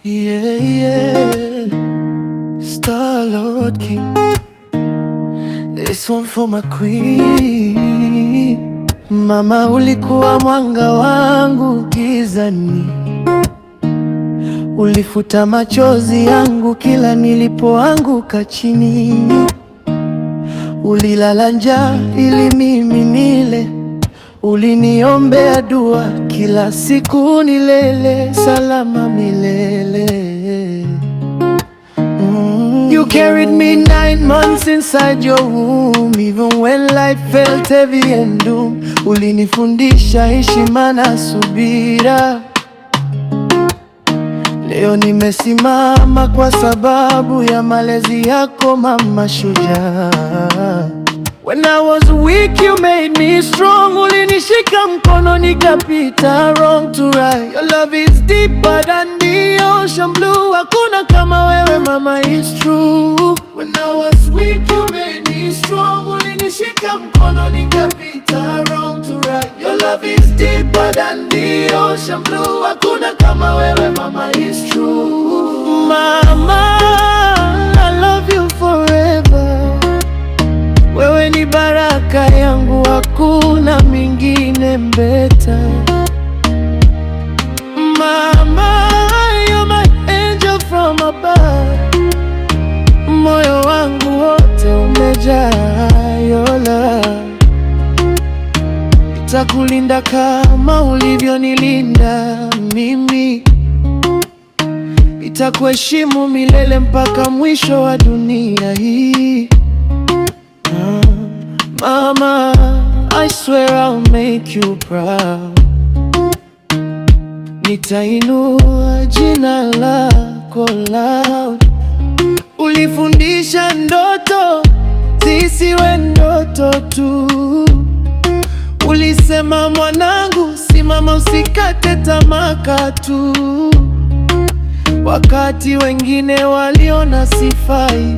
Yeah, yeah. Star-Lord King. This one for my queen. Mama, ulikuwa mwanga wangu gizani, ulifuta machozi yangu kila nilipoanguka chini, ulilala njaa ili mimi nile, uliniombea dua kila siku nilele salama milele. You carried me 9 months inside your womb, even when life felt heavy and doom. Ulinifundisha heshima na subira. Leo nimesimama kwa sababu ya malezi yako mama shujaa. When I was weak you made me strong. Ulinishika mkono nikapita wrong to right. Your love is deeper than the ocean blue. Hakuna kama wewe mama, it's true. When I was weak you made me strong. Ulinishika mkono nikapita wrong to right. Your love is deeper than the ocean blue. Hakuna kama wewe mama, it's true. Mama, I love you forever. Wewe ni baraka yangu, hakuna mingine mbeta. Mama, you're my angel from above. Moyo wangu wote umejaa your love. Nitakulinda kama ulivyonilinda mimi. Nitakuheshimu milele mpaka mwisho wa dunia hii. Mama, I swear I'll make you proud. Nitainua jina lako loud. Ulifundisha ndoto zisiwe ndoto tu. Ulisema mwanangu, simama usikate tamaa katu. Wakati wengine waliona sifai,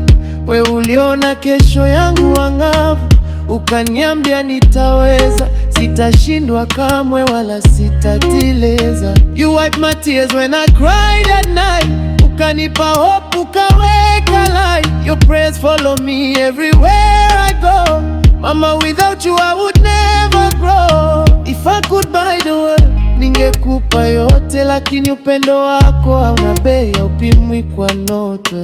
we uliona kesho yangu angavu. Ukaniambia nitaweza, sitashindwa kamwe wala sitateleza. You wiped my tears when I cried at night. Ukanipa hope, ukaweka light. Your prayers follow me everywhere I go. Mama, without you I would never grow. If I could buy the world, ningekupa yote, lakini upendo wako hauna bei, haupimwi kwa note.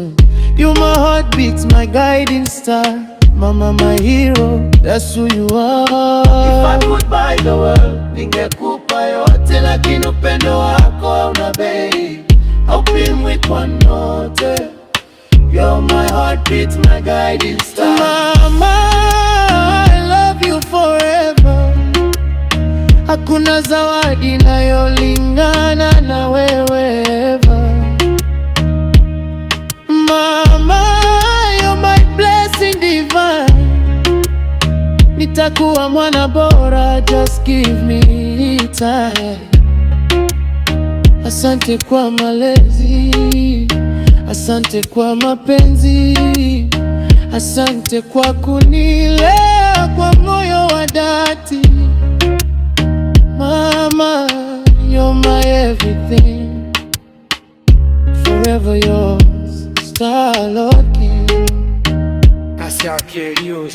You my heartbeat, my guiding star. Mama, my hero, that's who you are. If I could buy the world, ningekupa yote, lakini upendo wako hauna bei, haupimwi kwa note. You're my heartbeat, my guiding star. Mama, I love you forever. Hakuna zawadi inayolingana na wewe ever. Mama, you're my blessing divine. Nitakuwa mwana bora, just give me time. Asante kwa malezi, asante kwa mapenzi, asante kwa kunilea kwa moyo wa dhati. Mama, you're my everything, forever yours, Star-Lord King. That's your curious.